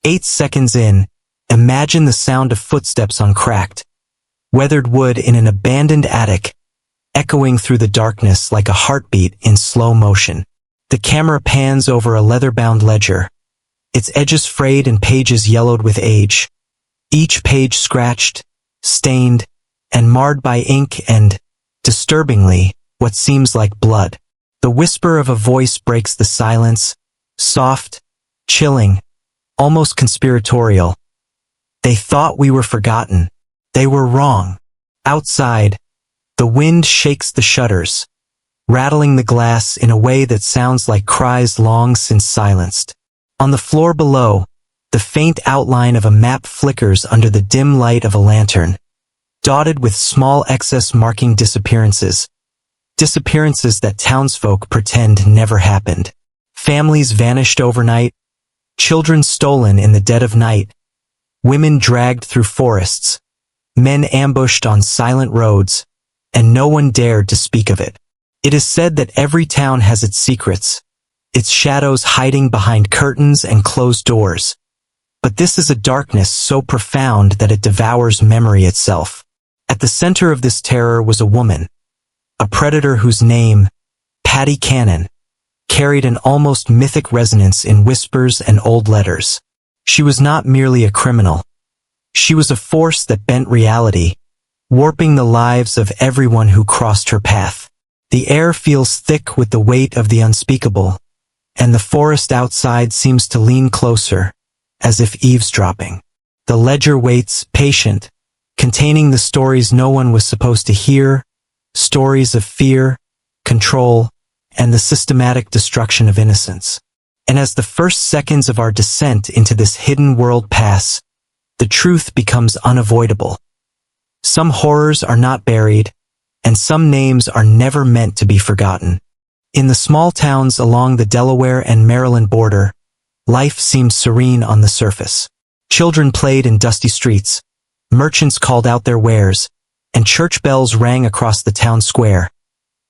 8 seconds in, imagine the sound of footsteps on cracked, weathered wood in an abandoned attic, echoing through the darkness like a heartbeat in slow motion. The camera pans over a leather-bound ledger, its edges frayed and pages yellowed with age, each page scratched, stained, and marred by ink and, disturbingly, what seems like blood. The whisper of a voice breaks the silence, soft, chilling, almost conspiratorial. They thought we were forgotten. They were wrong. Outside, the wind shakes the shutters, rattling the glass in a way that sounds like cries long since silenced. On the floor below, the faint outline of a map flickers under the dim light of a lantern, dotted with small excess marking disappearances. Disappearances that townsfolk pretend never happened. Families vanished overnight, children stolen in the dead of night, women dragged through forests, men ambushed on silent roads, and no one dared to speak of it. It is said that every town has its secrets, its shadows hiding behind curtains and closed doors. But this is a darkness so profound that it devours memory itself. At the center of this terror was a woman, a predator whose name, Patty Cannon, carried an almost mythic resonance in whispers and old letters. She was not merely a criminal. She was a force that bent reality, warping the lives of everyone who crossed her path. The air feels thick with the weight of the unspeakable, and the forest outside seems to lean closer, as if eavesdropping. The ledger waits, patient, containing the stories no one was supposed to hear, stories of fear, control, and the systematic destruction of innocence. And as the first seconds of our descent into this hidden world pass, the truth becomes unavoidable. Some horrors are not buried, and some names are never meant to be forgotten. In the small towns along the Delaware and Maryland border, life seemed serene on the surface. Children played in dusty streets, merchants called out their wares, and church bells rang across the town square,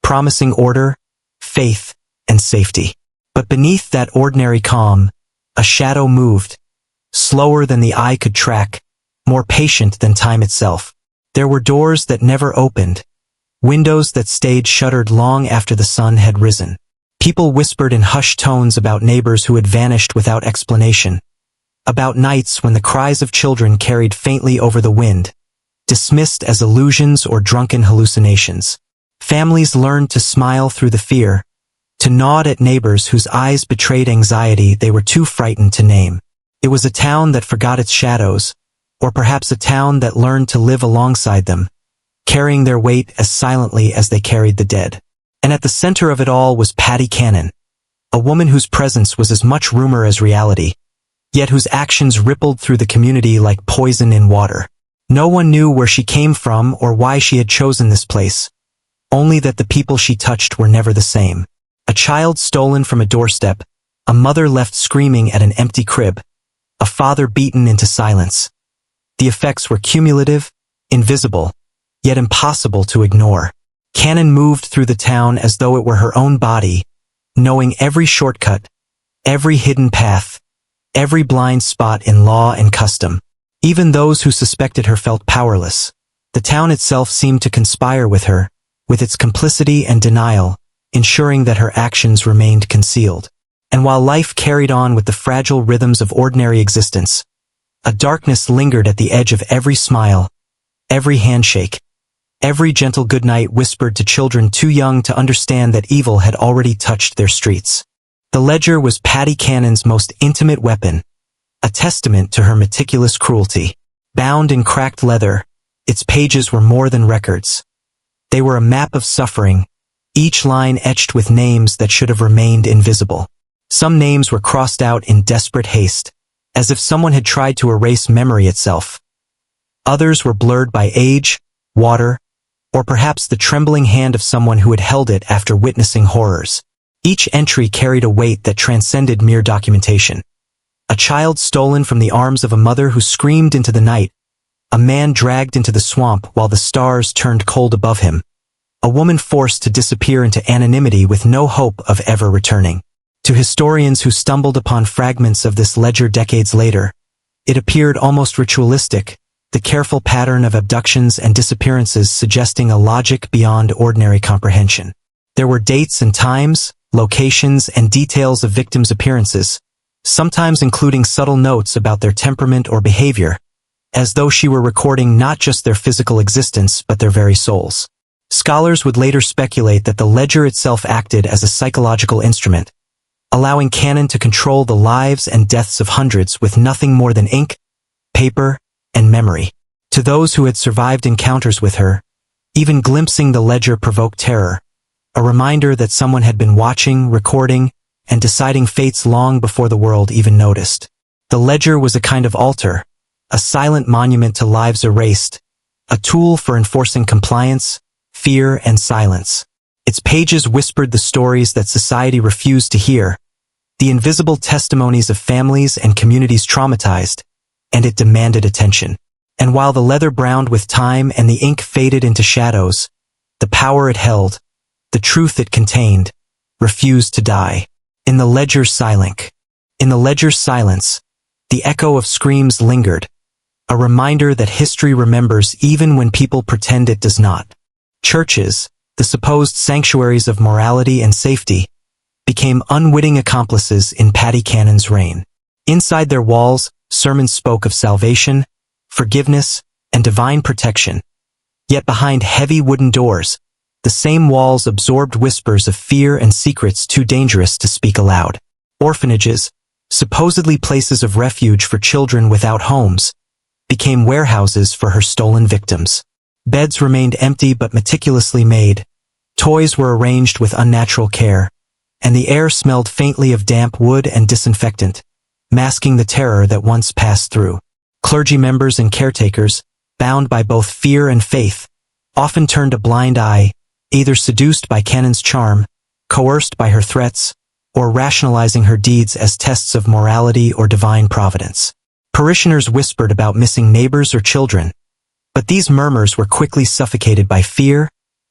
promising order, faith, and safety. But beneath that ordinary calm, a shadow moved, slower than the eye could track, more patient than time itself. There were doors that never opened, windows that stayed shuttered long after the sun had risen. People whispered in hushed tones about neighbors who had vanished without explanation, about nights when the cries of children carried faintly over the wind, dismissed as illusions or drunken hallucinations. Families learned to smile through the fear, to nod at neighbors whose eyes betrayed anxiety they were too frightened to name. It was a town that forgot its shadows, or perhaps a town that learned to live alongside them, carrying their weight as silently as they carried the dead. And at the center of it all was Patty Cannon, a woman whose presence was as much rumor as reality, yet whose actions rippled through the community like poison in water. No one knew where she came from or why she had chosen this place, only that the people she touched were never the same. A child stolen from a doorstep, a mother left screaming at an empty crib, a father beaten into silence. The effects were cumulative, invisible, yet impossible to ignore. Cannon moved through the town as though it were her own body, knowing every shortcut, every hidden path, every blind spot in law and custom. Even those who suspected her felt powerless. The town itself seemed to conspire with her, with its complicity and denial, ensuring that her actions remained concealed. And while life carried on with the fragile rhythms of ordinary existence, a darkness lingered at the edge of every smile, every handshake, every gentle goodnight whispered to children too young to understand that evil had already touched their streets. The ledger was Patty Cannon's most intimate weapon, a testament to her meticulous cruelty. Bound in cracked leather, its pages were more than records. They were a map of suffering, each line etched with names that should have remained invisible. Some names were crossed out in desperate haste, as if someone had tried to erase memory itself. Others were blurred by age, water, or perhaps the trembling hand of someone who had held it after witnessing horrors. Each entry carried a weight that transcended mere documentation. A child stolen from the arms of a mother who screamed into the night, a man dragged into the swamp while the stars turned cold above him, a woman forced to disappear into anonymity with no hope of ever returning. To historians who stumbled upon fragments of this ledger decades later, It appeared almost ritualistic, the careful pattern of abductions and disappearances suggesting a logic beyond ordinary comprehension. There were dates and times, locations and details of victims' appearances, sometimes including subtle notes about their temperament or behavior, as though she were recording not just their physical existence but their very souls. Scholars would later speculate that the ledger itself acted as a psychological instrument, allowing Cannon to control the lives and deaths of hundreds with nothing more than ink, paper, and memory. To those who had survived encounters with her, even glimpsing the ledger provoked terror, a reminder that someone had been watching, recording, and deciding fates long before the world even noticed. The ledger was a kind of altar, a silent monument to lives erased, a tool for enforcing compliance, fear, and silence. Its pages whispered the stories that society refused to hear, the invisible testimonies of families and communities traumatized, and it demanded attention. And while the leather browned with time and the ink faded into shadows, the power it held, the truth it contained, refused to die. In the ledger's silence, the echo of screams lingered, a reminder that history remembers even when people pretend it does not. Churches, the supposed sanctuaries of morality and safety, became unwitting accomplices in Paddy Cannon's reign. Inside their walls, sermons spoke of salvation, forgiveness, and divine protection. Yet behind heavy wooden doors, the same walls absorbed whispers of fear and secrets too dangerous to speak aloud. Orphanages, supposedly places of refuge for children without homes, became warehouses for her stolen victims. Beds remained empty but meticulously made, toys were arranged with unnatural care, and the air smelled faintly of damp wood and disinfectant, masking the terror that once passed through. Clergy members and caretakers, bound by both fear and faith, often turned a blind eye, either seduced by Cannon's charm, coerced by her threats, or rationalizing her deeds as tests of morality or divine providence. Parishioners whispered about missing neighbors or children, but these murmurs were quickly suffocated by fear,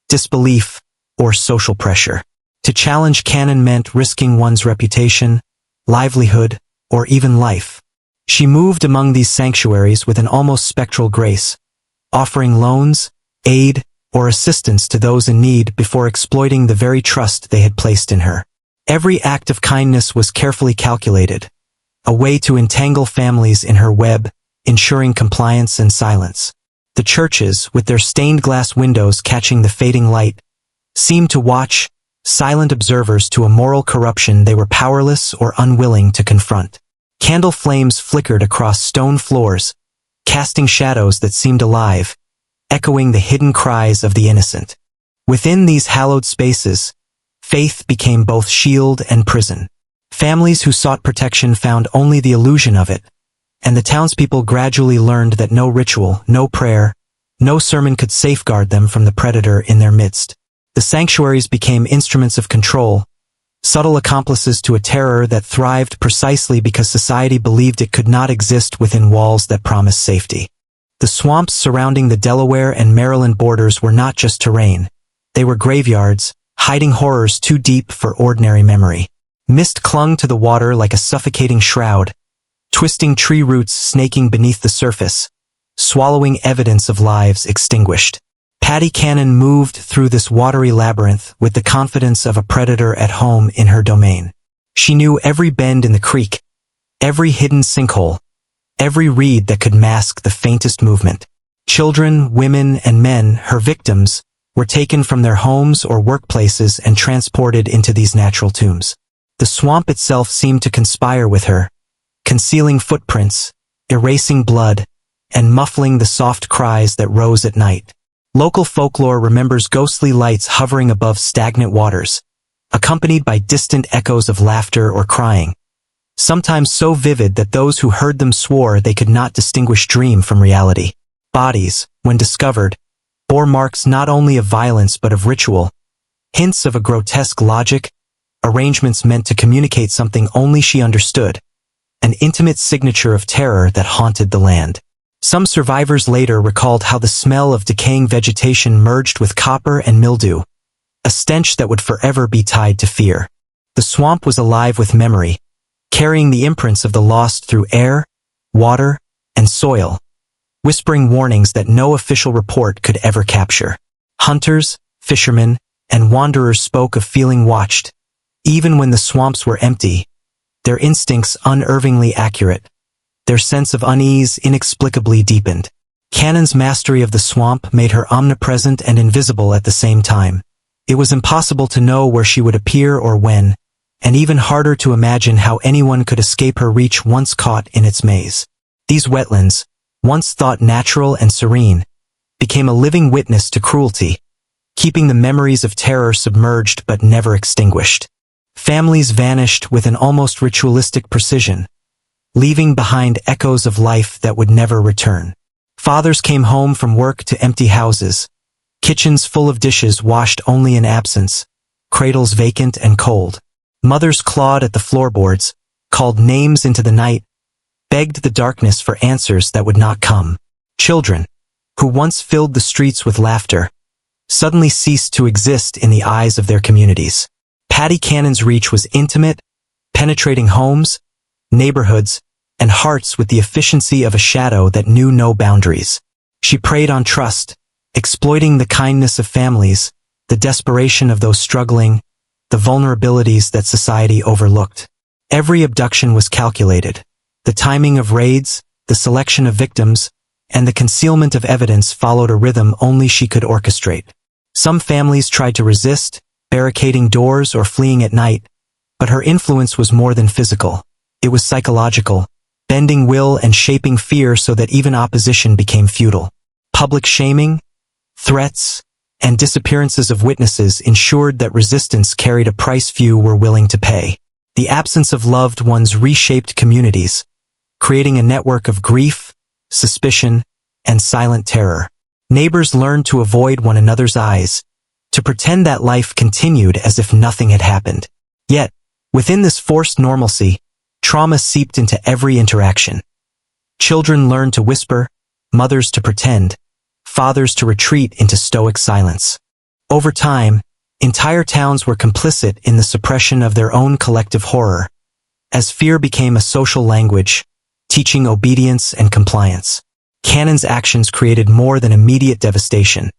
disbelief, or social pressure. To challenge Cannon meant risking one's reputation, livelihood, or even life. She moved among these sanctuaries with an almost spectral grace, offering loans, aid, or assistance to those in need before exploiting the very trust they had placed in her. Every act of kindness was carefully calculated, a way to entangle families in her web, ensuring compliance and silence. The churches, with their stained glass windows catching the fading light, seemed to watch, silent observers to a moral corruption they were powerless or unwilling to confront. Candle flames flickered across stone floors, casting shadows that seemed alive, echoing the hidden cries of the innocent. Within these hallowed spaces, faith became both shield and prison. Families who sought protection found only the illusion of it, and the townspeople gradually learned that no ritual, no prayer, no sermon could safeguard them from the predator in their midst. The sanctuaries became instruments of control, subtle accomplices to a terror that thrived precisely because society believed it could not exist within walls that promised safety. The swamps surrounding the Delaware and Maryland borders were not just terrain. They were graveyards, hiding horrors too deep for ordinary memory. Mist clung to the water like a suffocating shroud, twisting tree roots snaking beneath the surface, swallowing evidence of lives extinguished. Paddy Cannon moved through this watery labyrinth with the confidence of a predator at home in her domain. She knew every bend in the creek, every hidden sinkhole, every reed that could mask the faintest movement. Children, women, and men, her victims, were taken from their homes or workplaces and transported into these natural tombs. The swamp itself seemed to conspire with her, concealing footprints, erasing blood, and muffling the soft cries that rose at night. Local folklore remembers ghostly lights hovering above stagnant waters, accompanied by distant echoes of laughter or crying, sometimes so vivid that those who heard them swore they could not distinguish dream from reality. Bodies, when discovered, bore marks not only of violence but of ritual, hints of a grotesque logic, arrangements meant to communicate something only she understood, an intimate signature of terror that haunted the land. Some survivors later recalled how the smell of decaying vegetation merged with copper and mildew, a stench that would forever be tied to fear. The swamp was alive with memory, carrying the imprints of the lost through air, water, and soil, whispering warnings that no official report could ever capture. Hunters, fishermen, and wanderers spoke of feeling watched, even when the swamps were empty, their instincts unerringly accurate, their sense of unease inexplicably deepened. Cannon's mastery of the swamp made her omnipresent and invisible at the same time. It was impossible to know where she would appear or when, and even harder to imagine how anyone could escape her reach once caught in its maze. These wetlands, once thought natural and serene, became a living witness to cruelty, keeping the memories of terror submerged but never extinguished. Families vanished with an almost ritualistic precision, leaving behind echoes of life that would never return. Fathers came home from work to empty houses, kitchens full of dishes washed only in absence, cradles vacant and cold. Mothers clawed at the floorboards, called names into the night, begged the darkness for answers that would not come. Children, who once filled the streets with laughter, suddenly ceased to exist in the eyes of their communities. Patty Cannon's reach was intimate, penetrating homes, neighborhoods, and hearts with the efficiency of a shadow that knew no boundaries. She preyed on trust, exploiting the kindness of families, the desperation of those struggling, the vulnerabilities that society overlooked. Every abduction was calculated. The timing of raids, the selection of victims, and the concealment of evidence followed a rhythm only she could orchestrate. Some families tried to resist, barricading doors or fleeing at night, but her influence was more than physical. It was psychological, bending will and shaping fear so that even opposition became futile. Public shaming, threats, and disappearances of witnesses ensured that resistance carried a price few were willing to pay. The absence of loved ones reshaped communities, creating a network of grief, suspicion, and silent terror. Neighbors learned to avoid one another's eyes, to pretend that life continued as if nothing had happened. Yet, within this forced normalcy, trauma seeped into every interaction. Children learned to whisper, mothers to pretend, fathers to retreat into stoic silence. Over time, entire towns were complicit in the suppression of their own collective horror, as fear became a social language, teaching obedience and compliance. Cannon's actions created more than immediate devastation.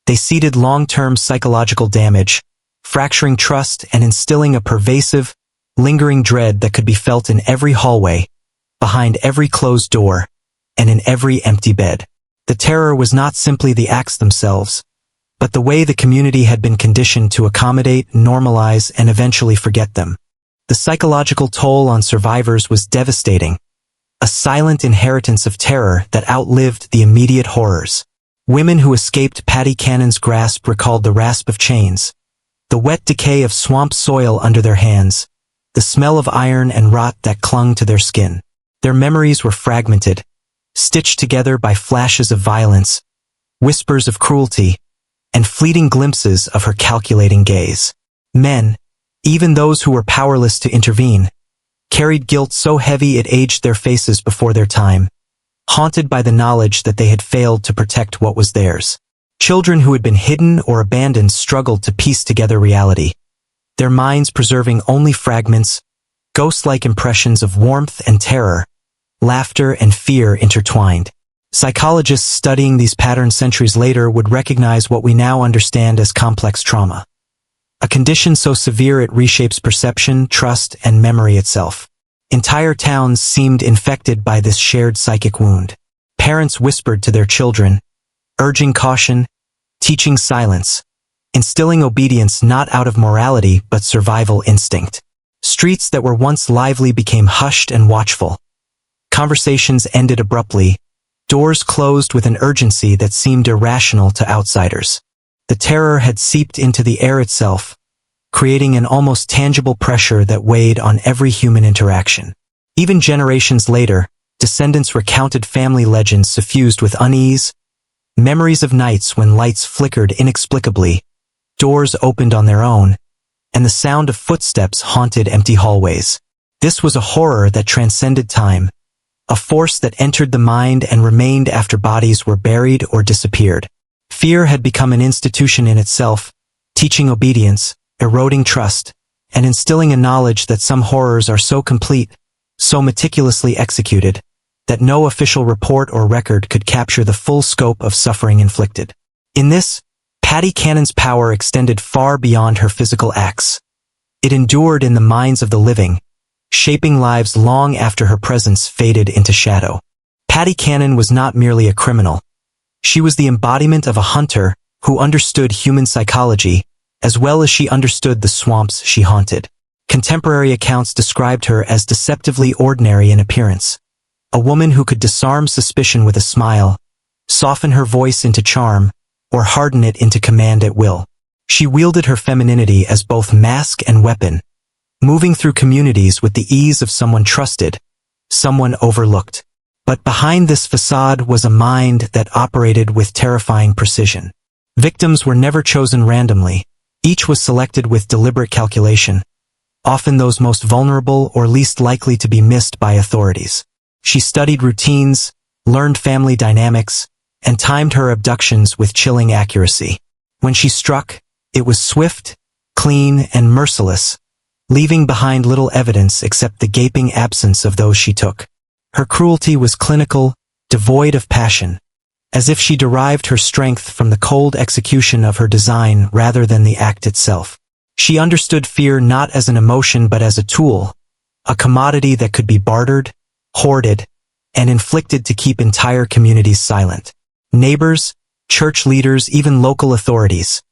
They seeded long-term psychological damage, fracturing trust and instilling a pervasive, lingering dread that could be felt in every hallway, behind every closed door, and in every empty bed. The terror was not simply the acts themselves, but the way the community had been conditioned to accommodate, normalize, and eventually forget them. The psychological toll on survivors was devastating, a silent inheritance of terror that outlived the immediate horrors. Women who escaped Patty Cannon's grasp recalled the rasp of chains, the wet decay of swamp soil under their hands, the smell of iron and rot that clung to their skin. Their memories were fragmented, stitched together by flashes of violence, whispers of cruelty, and fleeting glimpses of her calculating gaze. Men, even those who were powerless to intervene, carried guilt so heavy it aged their faces before their time, haunted by the knowledge that they had failed to protect what was theirs. Children who had been hidden or abandoned struggled to piece together reality, their minds preserving only fragments, ghost-like impressions of warmth and terror, laughter and fear intertwined. Psychologists studying these patterns centuries later would recognize what we now understand as complex trauma, a condition so severe it reshapes perception, trust, and memory itself. Entire towns seemed infected by this shared psychic wound. Parents whispered to their children, urging caution, teaching silence, instilling obedience not out of morality but survival instinct. Streets that were once lively became hushed and watchful. Conversations ended abruptly, doors closed with an urgency that seemed irrational to outsiders. The terror had seeped into the air itself, creating an almost tangible pressure that weighed on every human interaction. Even generations later, descendants recounted family legends suffused with unease, memories of nights when lights flickered inexplicably, doors opened on their own, and the sound of footsteps haunted empty hallways. This was a horror that transcended time, a force that entered the mind and remained after bodies were buried or disappeared. Fear had become an institution in itself, teaching obedience, eroding trust, and instilling a knowledge that some horrors are so complete, so meticulously executed, that no official report or record could capture the full scope of suffering inflicted. In this, Patty Cannon's power extended far beyond her physical acts. It endured in the minds of the living, shaping lives long after her presence faded into shadow. Patty Cannon was not merely a criminal. She was the embodiment of a hunter who understood human psychology, as well as she understood the swamps she haunted. Contemporary accounts described her as deceptively ordinary in appearance, a woman who could disarm suspicion with a smile, soften her voice into charm, or harden it into command at will. She wielded her femininity as both mask and weapon, moving through communities with the ease of someone trusted, someone overlooked. But behind this facade was a mind that operated with terrifying precision. Victims were never chosen randomly. Each was selected with deliberate calculation, often those most vulnerable or least likely to be missed by authorities. She studied routines, learned family dynamics, and timed her abductions with chilling accuracy. When she struck, it was swift, clean, and merciless, leaving behind little evidence except the gaping absence of those she took. Her cruelty was clinical, devoid of passion, as if she derived her strength from the cold execution of her design rather than the act itself. She understood fear not as an emotion but as a tool, a commodity that could be bartered, hoarded, and inflicted to keep entire communities silent. Neighbors, church leaders, even local authorities.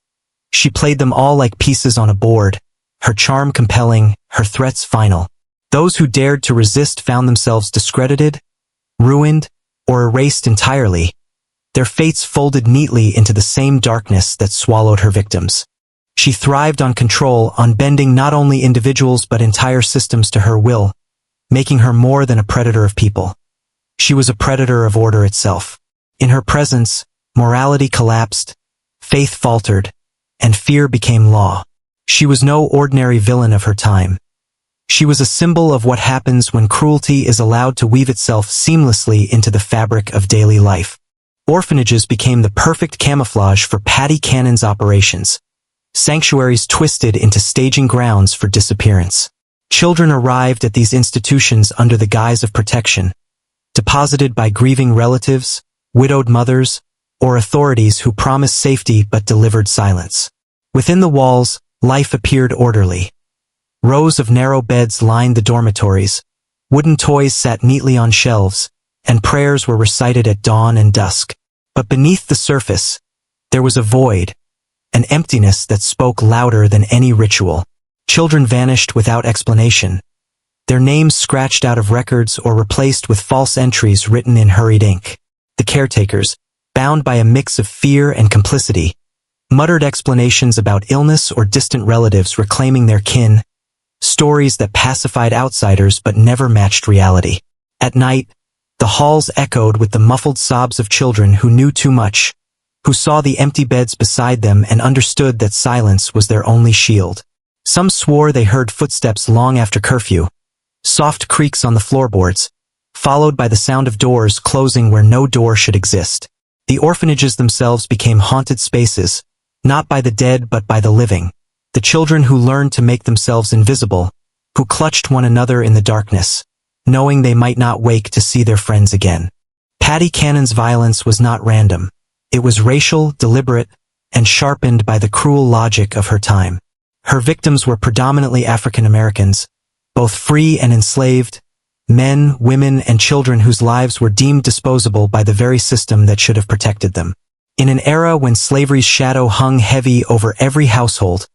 She played them all like pieces on a board, her charm compelling, her threats final. Those who dared to resist found themselves discredited, ruined, or erased entirely, their fates folded neatly into the same darkness that swallowed her victims. She thrived on control, on bending not only individuals but entire systems to her will, making her more than a predator of people. She was a predator of order itself. In her presence, morality collapsed, faith faltered, and fear became law. She was no ordinary villain of her time. She was a symbol of what happens when cruelty is allowed to weave itself seamlessly into the fabric of daily life. Orphanages became the perfect camouflage for Patty Cannon's operations. Sanctuaries twisted into staging grounds for disappearance. Children arrived at these institutions under the guise of protection, deposited by grieving relatives, widowed mothers, or authorities who promised safety but delivered silence. Within the walls, life appeared orderly. Rows of narrow beds lined the dormitories, wooden toys sat neatly on shelves, and prayers were recited at dawn and dusk. But beneath the surface, there was a void, an emptiness that spoke louder than any ritual. Children vanished without explanation, their names scratched out of records or replaced with false entries written in hurried ink. The caretakers, bound by a mix of fear and complicity, muttered explanations about illness or distant relatives reclaiming their kin, stories that pacified outsiders but never matched reality. At night, the halls echoed with the muffled sobs of children who knew too much, who saw the empty beds beside them and understood that silence was their only shield. Some swore they heard footsteps long after curfew, soft creaks on the floorboards, followed by the sound of doors closing where no door should exist. The orphanages themselves became haunted spaces, not by the dead but by the living, the children who learned to make themselves invisible, who clutched one another in the darkness, knowing they might not wake to see their friends again. Patty Cannon's violence was not random. It was racial, deliberate, and sharpened by the cruel logic of her time. Her victims were predominantly African Americans, both free and enslaved, men, women, and children whose lives were deemed disposable by the very system that should have protected them. In an era when slavery's shadow hung heavy over every household,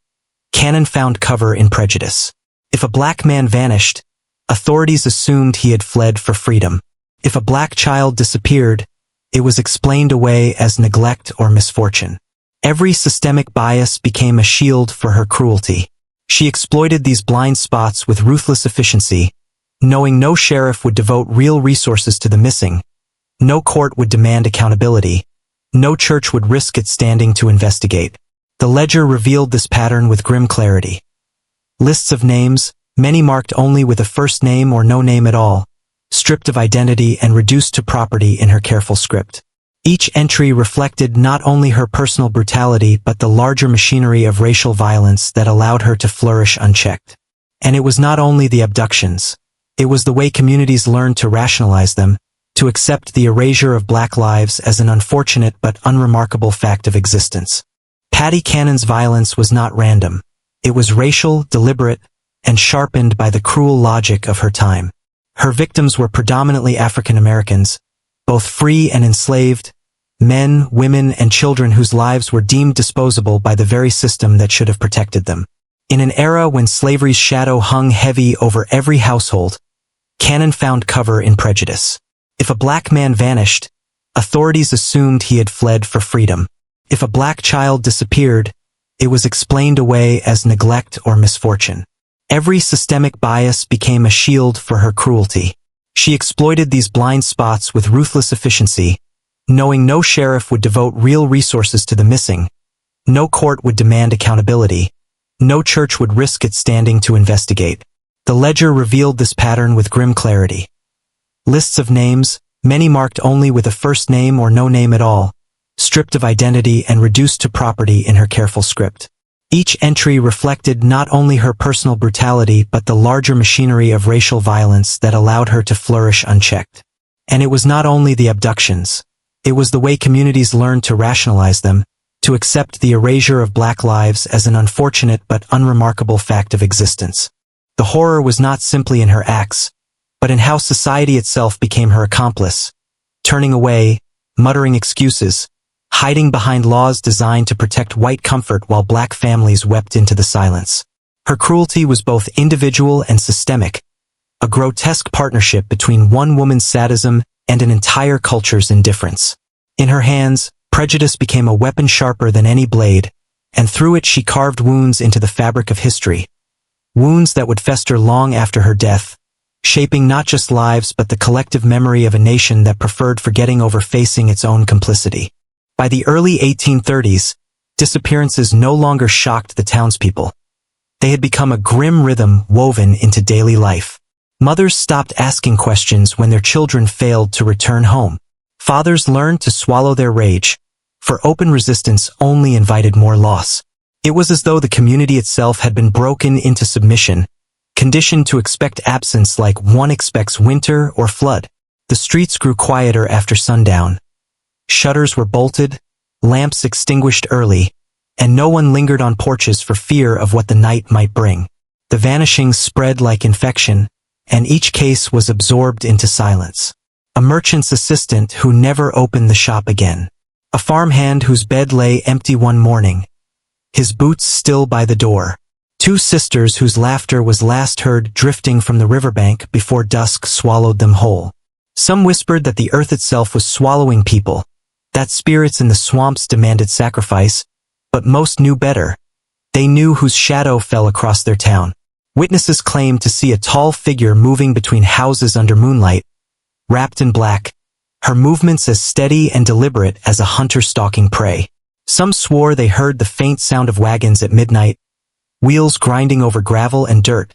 Cannon found cover in prejudice. If a black man vanished, authorities assumed he had fled for freedom. If a black child disappeared, it was explained away as neglect or misfortune. Every systemic bias became a shield for her cruelty. She exploited these blind spots with ruthless efficiency, knowing no sheriff would devote real resources to the missing, no court would demand accountability, no church would risk its standing to investigate. The ledger revealed this pattern with grim clarity. Lists of names, many marked only with a first name or no name at all, stripped of identity and reduced to property in her careful script. Each entry reflected not only her personal brutality but the larger machinery of racial violence that allowed her to flourish unchecked. And it was not only the abductions. It was the way communities learned to rationalize them, to accept the erasure of black lives as an unfortunate but unremarkable fact of existence. Patty Cannon's violence was not random. It was racial, deliberate, and sharpened by the cruel logic of her time. Her victims were predominantly African Americans, both free and enslaved, men, women, and children whose lives were deemed disposable by the very system that should have protected them. In an era when slavery's shadow hung heavy over every household, Cannon found cover in prejudice. If a black man vanished, authorities assumed he had fled for freedom. If a black child disappeared, it was explained away as neglect or misfortune. Every systemic bias became a shield for her cruelty. She exploited these blind spots with ruthless efficiency, knowing no sheriff would devote real resources to the missing, no court would demand accountability, no church would risk its standing to investigate. The ledger revealed this pattern with grim clarity. Lists of names, many marked only with a first name or no name at all, stripped of identity and reduced to property in her careful script. Each entry reflected not only her personal brutality but the larger machinery of racial violence that allowed her to flourish unchecked. And it was not only the abductions. It was the way communities learned to rationalize them, to accept the erasure of black lives as an unfortunate but unremarkable fact of existence. The horror was not simply in her acts, but in how society itself became her accomplice, turning away, muttering excuses, hiding behind laws designed to protect white comfort while black families wept into the silence. Her cruelty was both individual and systemic, a grotesque partnership between one woman's sadism and an entire culture's indifference. In her hands, prejudice became a weapon sharper than any blade, and through it she carved wounds into the fabric of history. Wounds that would fester long after her death, shaping not just lives but the collective memory of a nation that preferred forgetting over facing its own complicity. By the early 1830s, disappearances no longer shocked the townspeople. They had become a grim rhythm woven into daily life. Mothers stopped asking questions when their children failed to return home. Fathers learned to swallow their rage, for open resistance only invited more loss. It was as though the community itself had been broken into submission, conditioned to expect absence like one expects winter or flood. The streets grew quieter after sundown. Shutters were bolted, lamps extinguished early, and no one lingered on porches for fear of what the night might bring. The vanishings spread like infection, and each case was absorbed into silence. A merchant's assistant who never opened the shop again. A farmhand whose bed lay empty one morning, his boots still by the door. Two sisters whose laughter was last heard drifting from the riverbank before dusk swallowed them whole. Some whispered that the earth itself was swallowing people, that spirits in the swamps demanded sacrifice, but most knew better. They knew whose shadow fell across their town. Witnesses claimed to see a tall figure moving between houses under moonlight, wrapped in black, her movements as steady and deliberate as a hunter stalking prey. Some swore they heard the faint sound of wagons at midnight, wheels grinding over gravel and dirt,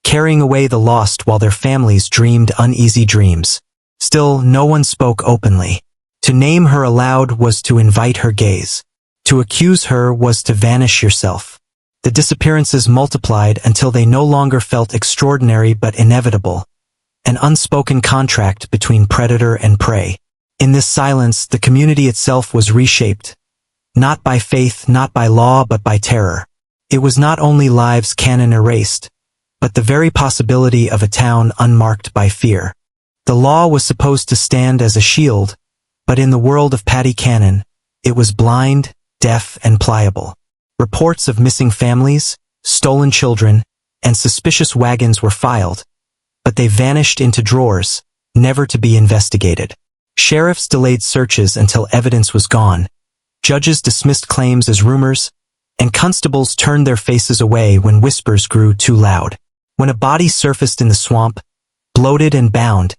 carrying away the lost while their families dreamed uneasy dreams. Still, no one spoke openly. To name her aloud was to invite her gaze. To accuse her was to vanish yourself. The disappearances multiplied until they no longer felt extraordinary but inevitable, an unspoken contract between predator and prey. In this silence, the community itself was reshaped, not by faith, not by law, but by terror. It was not only lives Cannon erased, but the very possibility of a town unmarked by fear. The law was supposed to stand as a shield, but in the world of Patty Cannon, it was blind, deaf, and pliable. Reports of missing families, stolen children, and suspicious wagons were filed, but they vanished into drawers, never to be investigated. Sheriffs delayed searches until evidence was gone. Judges dismissed claims as rumors, and constables turned their faces away when whispers grew too loud. When a body surfaced in the swamp, bloated and bound,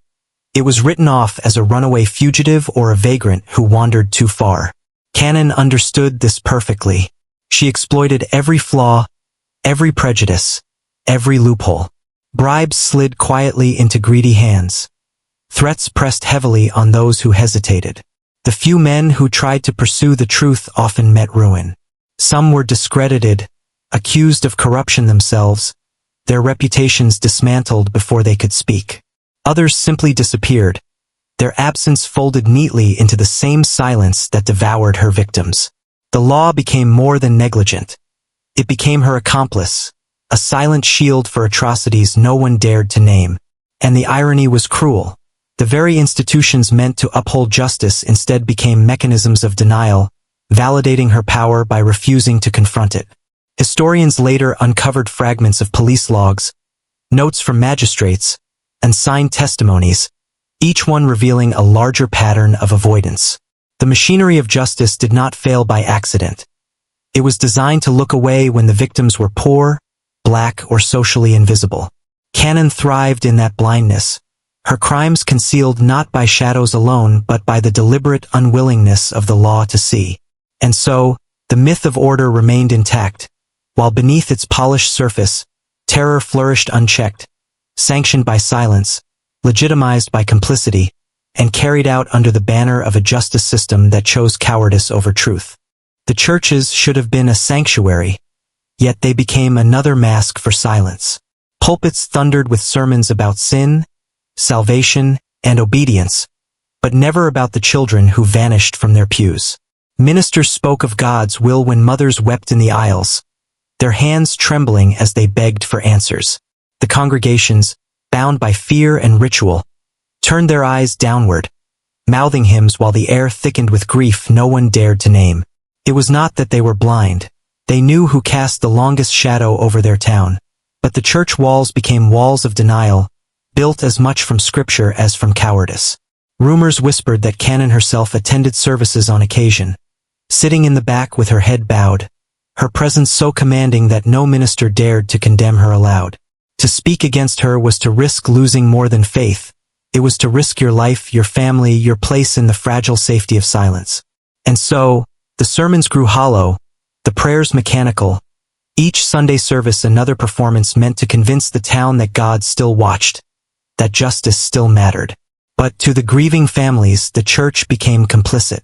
it was written off as a runaway fugitive or a vagrant who wandered too far. Cannon understood this perfectly. She exploited every flaw, every prejudice, every loophole. Bribes slid quietly into greedy hands. Threats pressed heavily on those who hesitated. The few men who tried to pursue the truth often met ruin. Some were discredited, accused of corruption themselves, their reputations dismantled before they could speak. Others simply disappeared, their absence folded neatly into the same silence that devoured her victims. The law became more than negligent. It became her accomplice, a silent shield for atrocities no one dared to name. And the irony was cruel. The very institutions meant to uphold justice instead became mechanisms of denial, validating her power by refusing to confront it. Historians later uncovered fragments of police logs, notes from magistrates, and signed testimonies, each one revealing a larger pattern of avoidance. The machinery of justice did not fail by accident. It was designed to look away when the victims were poor, black, or socially invisible. Cannon thrived in that blindness, her crimes concealed not by shadows alone but by the deliberate unwillingness of the law to see. And so, the myth of order remained intact, while beneath its polished surface, terror flourished unchecked, sanctioned by silence, legitimized by complicity, and carried out under the banner of a justice system that chose cowardice over truth. The churches should have been a sanctuary, yet they became another mask for silence. Pulpits thundered with sermons about sin, salvation, and obedience, but never about the children who vanished from their pews. Ministers spoke of God's will when mothers wept in the aisles, their hands trembling as they begged for answers. The congregations, bound by fear and ritual, turned their eyes downward, mouthing hymns while the air thickened with grief no one dared to name. It was not that they were blind. They knew who cast the longest shadow over their town. But the church walls became walls of denial, built as much from scripture as from cowardice. Rumors whispered that Cannon herself attended services on occasion, sitting in the back with her head bowed, her presence so commanding that no minister dared to condemn her aloud. To speak against her was to risk losing more than faith. It was to risk your life, your family, your place in the fragile safety of silence. And so, the sermons grew hollow, the prayers mechanical, each Sunday service another performance meant to convince the town that God still watched, that justice still mattered. But to the grieving families, the church became complicit.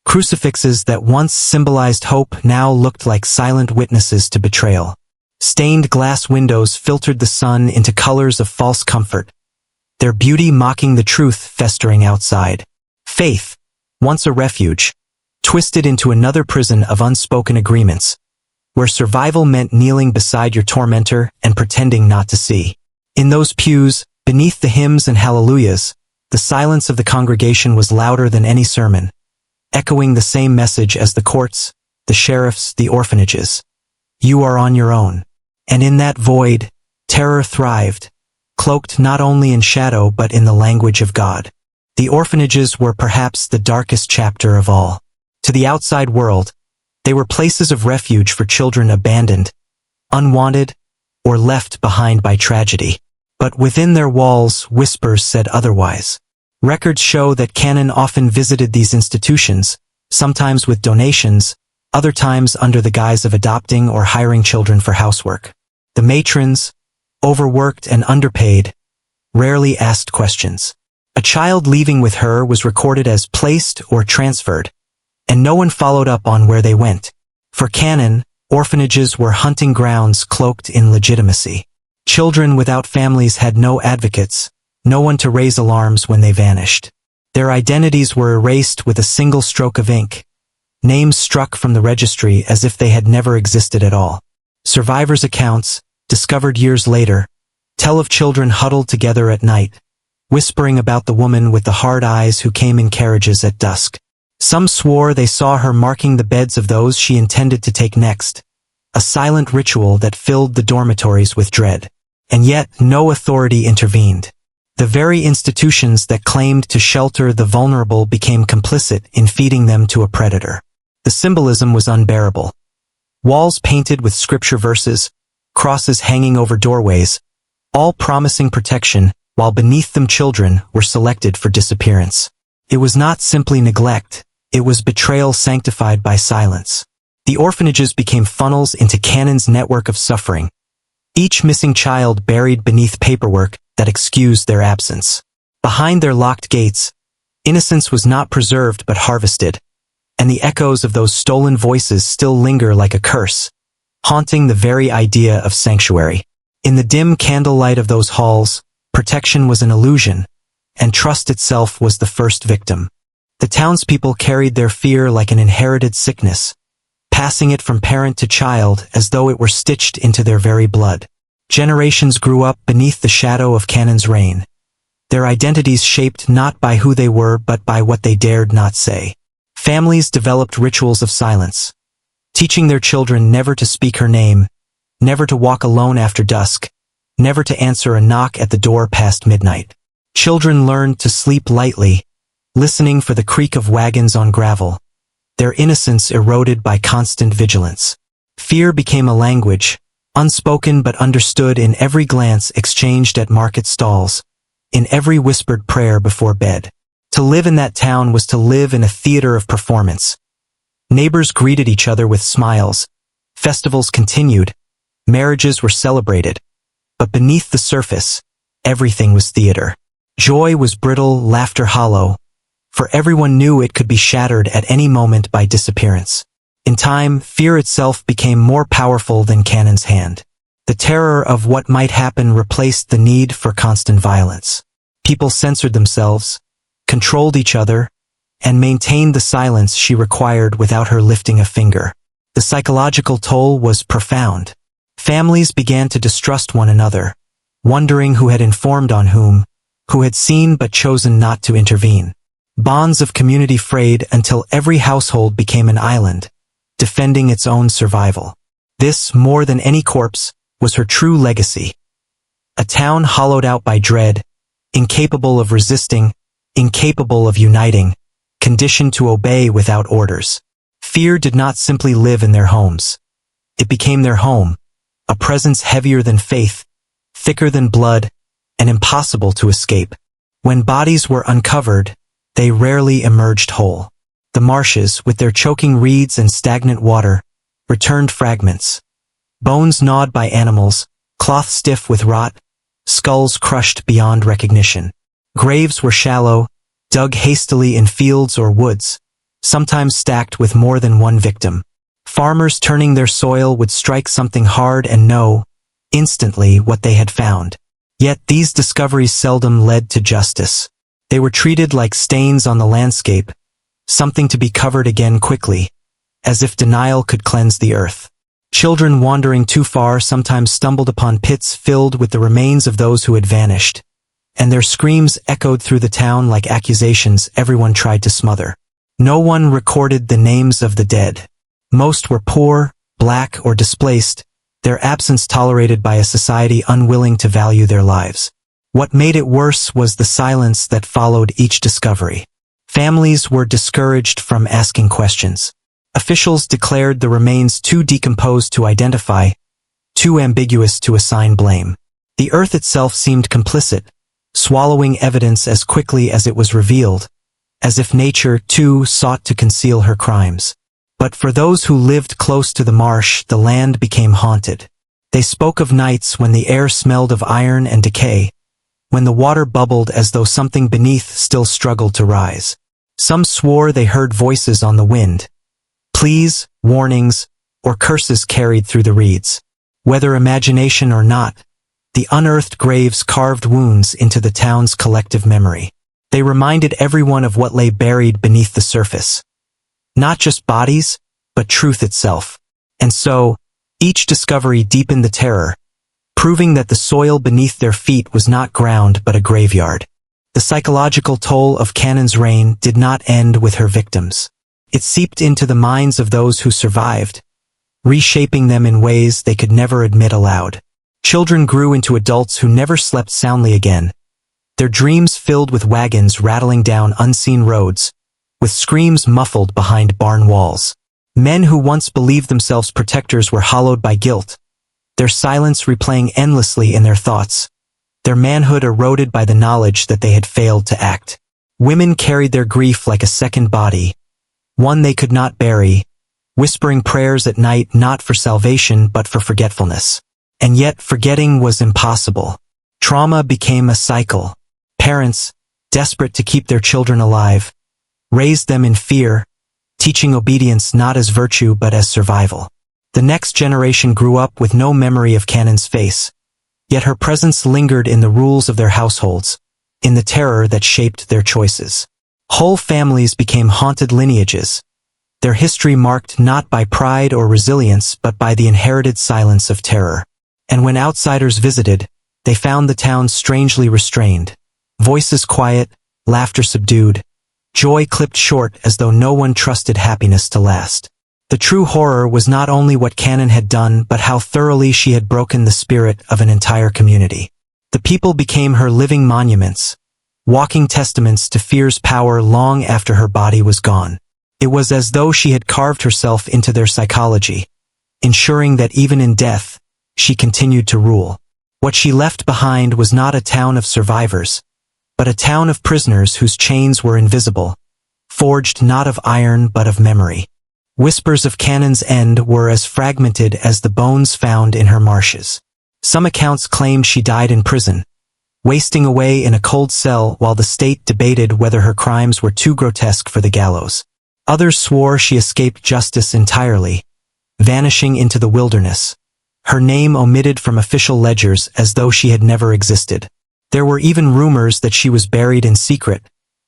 Crucifixes that once symbolized hope now looked like silent witnesses to betrayal. Stained glass windows filtered the sun into colors of false comfort, their beauty mocking the truth festering outside. Faith, once a refuge, twisted into another prison of unspoken agreements, where survival meant kneeling beside your tormentor and pretending not to see. In those pews, beneath the hymns and hallelujahs, the silence of the congregation was louder than any sermon, echoing the same message as the courts, the sheriffs, the orphanages. You are on your own. And in that void, terror thrived, cloaked not only in shadow but in the language of God. The orphanages were perhaps the darkest chapter of all. To the outside world, they were places of refuge for children abandoned, unwanted, or left behind by tragedy. But within their walls, whispers said otherwise. Records show that Cannon often visited these institutions, sometimes with donations, other times under the guise of adopting or hiring children for housework. The matrons, overworked and underpaid, rarely asked questions. A child leaving with her was recorded as placed or transferred, and no one followed up on where they went. For Cannon, orphanages were hunting grounds cloaked in legitimacy. Children without families had no advocates, no one to raise alarms when they vanished. Their identities were erased with a single stroke of ink, names struck from the registry as if they had never existed at all. Survivors' accounts, discovered years later, tell of children huddled together at night, whispering about the woman with the hard eyes who came in carriages at dusk. Some swore they saw her marking the beds of those she intended to take next, a silent ritual that filled the dormitories with dread. And yet no authority intervened. The very institutions that claimed to shelter the vulnerable became complicit in feeding them to a predator. The symbolism was unbearable. Walls painted with scripture verses, crosses hanging over doorways, all promising protection, while beneath them children were selected for disappearance. It was not simply neglect, it was betrayal sanctified by silence. The orphanages became funnels into Cannon's network of suffering, each missing child buried beneath paperwork that excused their absence. Behind their locked gates, innocence was not preserved but harvested, and the echoes of those stolen voices still linger like a curse, haunting the very idea of sanctuary. In the dim candlelight of those halls, protection was an illusion, and trust itself was the first victim. The townspeople carried their fear like an inherited sickness, passing it from parent to child as though it were stitched into their very blood. Generations grew up beneath the shadow of Cannon's reign, their identities shaped not by who they were but by what they dared not say. Families developed rituals of silence, teaching their children never to speak her name, never to walk alone after dusk, never to answer a knock at the door past midnight. Children learned to sleep lightly, listening for the creak of wagons on gravel, their innocence eroded by constant vigilance. Fear became a language, unspoken but understood in every glance exchanged at market stalls, in every whispered prayer before bed. To live in that town was to live in a theater of performance. Neighbors greeted each other with smiles, festivals continued, marriages were celebrated, but beneath the surface, everything was theater. Joy was brittle, laughter hollow, for everyone knew it could be shattered at any moment by disappearance. In time, fear itself became more powerful than Cannon's hand. The terror of what might happen replaced the need for constant violence. People censored themselves, controlled each other, and maintained the silence she required without her lifting a finger. The psychological toll was profound. Families began to distrust one another, wondering who had informed on whom, who had seen but chosen not to intervene. Bonds of community frayed until every household became an island, defending its own survival. This, more than any corpse, was her true legacy. A town hollowed out by dread, incapable of resisting, incapable of uniting, conditioned to obey without orders. Fear did not simply live in their homes. It became their home, a presence heavier than faith, thicker than blood, and impossible to escape. When bodies were uncovered, they rarely emerged whole. The marshes, with their choking reeds and stagnant water, returned fragments. Bones gnawed by animals, cloth stiff with rot, skulls crushed beyond recognition. Graves were shallow, dug hastily in fields or woods, sometimes stacked with more than one victim. Farmers turning their soil would strike something hard and know, instantly, what they had found. Yet these discoveries seldom led to justice. They were treated like stains on the landscape, something to be covered again quickly, as if denial could cleanse the earth. Children wandering too far sometimes stumbled upon pits filled with the remains of those who had vanished, and their screams echoed through the town like accusations everyone tried to smother. No one recorded the names of the dead. Most were poor, black, or displaced, their absence tolerated by a society unwilling to value their lives. What made it worse was the silence that followed each discovery. Families were discouraged from asking questions. Officials declared the remains too decomposed to identify, too ambiguous to assign blame. The earth itself seemed complicit, swallowing evidence as quickly as it was revealed, as if nature, too, sought to conceal her crimes. But for those who lived close to the marsh, the land became haunted. They spoke of nights when the air smelled of iron and decay, when the water bubbled as though something beneath still struggled to rise. Some swore they heard voices on the wind, pleas, warnings, or curses carried through the reeds. Whether imagination or not, the unearthed graves carved wounds into the town's collective memory. They reminded everyone of what lay buried beneath the surface. Not just bodies, but truth itself. And so, each discovery deepened the terror, proving that the soil beneath their feet was not ground but a graveyard. The psychological toll of Cannon's reign did not end with her victims. It seeped into the minds of those who survived, reshaping them in ways they could never admit aloud. Children grew into adults who never slept soundly again, their dreams filled with wagons rattling down unseen roads, with screams muffled behind barn walls. Men who once believed themselves protectors were hollowed by guilt, their silence replaying endlessly in their thoughts, their manhood eroded by the knowledge that they had failed to act. Women carried their grief like a second body, one they could not bury, whispering prayers at night not for salvation but for forgetfulness. And yet forgetting was impossible. Trauma became a cycle. Parents, desperate to keep their children alive, raised them in fear, teaching obedience not as virtue but as survival. The next generation grew up with no memory of Cannon's face, yet her presence lingered in the rules of their households, in the terror that shaped their choices. Whole families became haunted lineages, their history marked not by pride or resilience but by the inherited silence of terror. And when outsiders visited, they found the town strangely restrained. Voices quiet, laughter subdued, joy clipped short as though no one trusted happiness to last. The true horror was not only what Cannon had done but how thoroughly she had broken the spirit of an entire community. The people became her living monuments, walking testaments to fear's power long after her body was gone. It was as though she had carved herself into their psychology, ensuring that even in death, she continued to rule. What she left behind was not a town of survivors, but a town of prisoners whose chains were invisible, forged not of iron but of memory. Whispers of Cannon's end were as fragmented as the bones found in her marshes. Some accounts claimed she died in prison, wasting away in a cold cell while the state debated whether her crimes were too grotesque for the gallows. Others swore she escaped justice entirely, vanishing into the wilderness, her name omitted from official ledgers as though she had never existed. There were even rumors that she was buried in secret,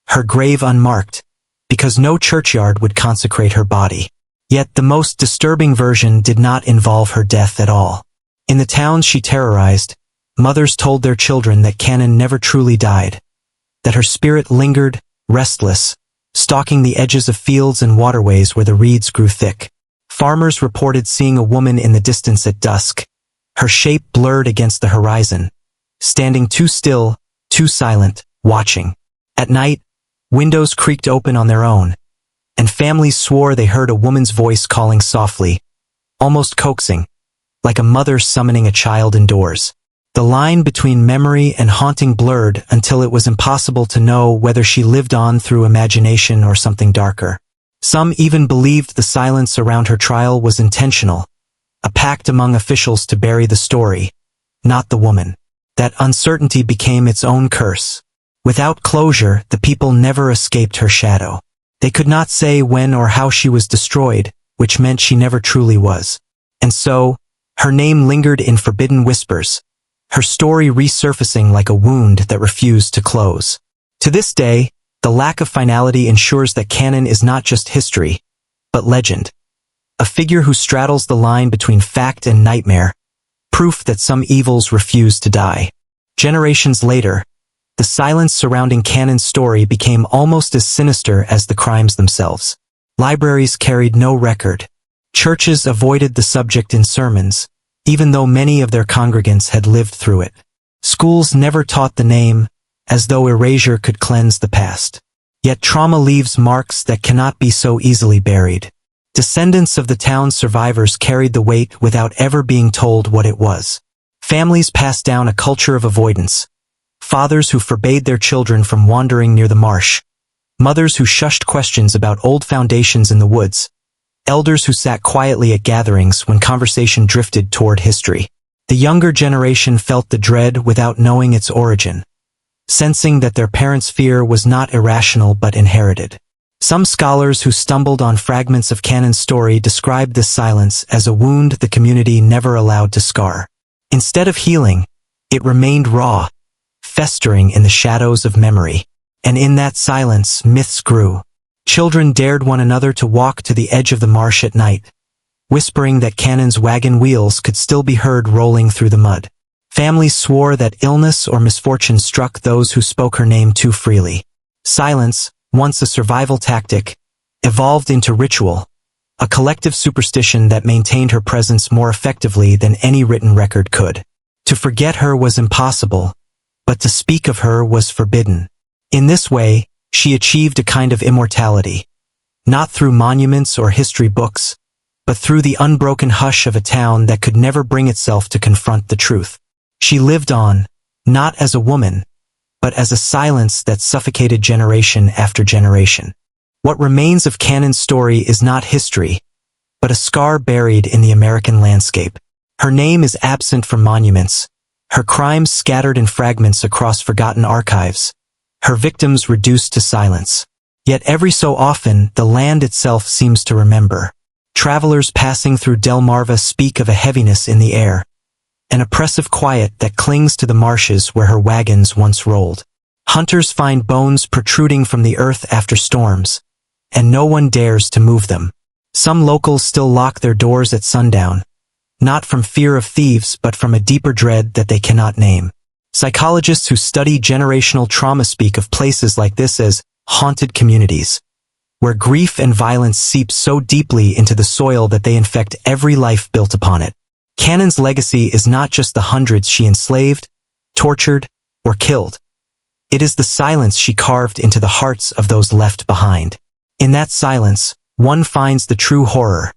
her grave unmarked, because no churchyard would consecrate her body. Yet the most disturbing version did not involve her death at all. In the towns she terrorized, mothers told their children that Cannon never truly died, that her spirit lingered, restless, stalking the edges of fields and waterways where the reeds grew thick. Farmers reported seeing a woman in the distance at dusk, her shape blurred against the horizon, standing too still, too silent, watching. At night, windows creaked open on their own, and families swore they heard a woman's voice calling softly, almost coaxing, like a mother summoning a child indoors. The line between memory and haunting blurred until it was impossible to know whether she lived on through imagination or something darker. Some even believed the silence around her trial was intentional, a pact among officials to bury the story, not the woman. That uncertainty became its own curse. Without closure, the people never escaped her shadow. They could not say when or how she was destroyed, which meant she never truly was. And so, her name lingered in forbidden whispers, her story resurfacing like a wound that refused to close. To this day, the lack of finality ensures that Cannon is not just history, but legend. A figure who straddles the line between fact and nightmare, proof that some evils refuse to die. Generations later, the silence surrounding Cannon's story became almost as sinister as the crimes themselves. Libraries carried no record. Churches avoided the subject in sermons, even though many of their congregants had lived through it. Schools never taught the name, as though erasure could cleanse the past. Yet trauma leaves marks that cannot be so easily buried. Descendants of the town's survivors carried the weight without ever being told what it was. Families passed down a culture of avoidance. Fathers who forbade their children from wandering near the marsh. Mothers who shushed questions about old foundations in the woods. Elders who sat quietly at gatherings when conversation drifted toward history. The younger generation felt the dread without knowing its origin, sensing that their parents' fear was not irrational but inherited. Some scholars who stumbled on fragments of Cannon's story described this silence as a wound the community never allowed to scar. Instead of healing, it remained raw, festering in the shadows of memory. And in that silence, myths grew. Children dared one another to walk to the edge of the marsh at night, whispering that Cannon's wagon wheels could still be heard rolling through the mud. Families swore that illness or misfortune struck those who spoke her name too freely. Silence, once a survival tactic, evolved into ritual, a collective superstition that maintained her presence more effectively than any written record could. To forget her was impossible, but to speak of her was forbidden. In this way, she achieved a kind of immortality, not through monuments or history books, but through the unbroken hush of a town that could never bring itself to confront the truth. She lived on, not as a woman, but as a silence that suffocated generation after generation. What remains of Cannon's story is not history, but a scar buried in the American landscape. Her name is absent from monuments, her crimes scattered in fragments across forgotten archives, her victims reduced to silence. Yet every so often, the land itself seems to remember. Travelers passing through Delmarva speak of a heaviness in the air, an oppressive quiet that clings to the marshes where her wagons once rolled. Hunters find bones protruding from the earth after storms, and no one dares to move them. Some locals still lock their doors at sundown, not from fear of thieves but from a deeper dread that they cannot name. Psychologists who study generational trauma speak of places like this as haunted communities, where grief and violence seep so deeply into the soil that they infect every life built upon it. Cannon's legacy is not just the hundreds she enslaved, tortured, or killed. It is the silence she carved into the hearts of those left behind. In that silence, one finds the true horror.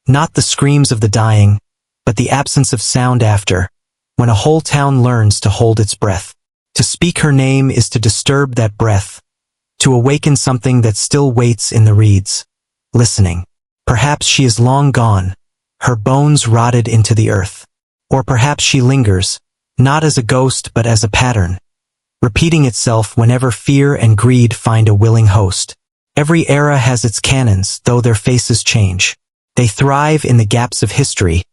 Not the screams of the dying, but the absence of sound after, when a whole town learns to hold its breath. To speak her name is to disturb that breath, to awaken something that still waits in the reeds, listening. Perhaps she is long gone, her bones rotted into the earth. Or perhaps she lingers, not as a ghost but as a pattern, repeating itself whenever fear and greed find a willing host. Every era has its cannons, though their faces change. They thrive in the gaps of history,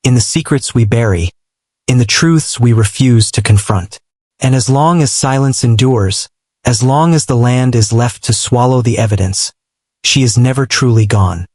in the secrets we bury, in the truths we refuse to confront. And as long as silence endures, as long as the land is left to swallow the evidence, she is never truly gone.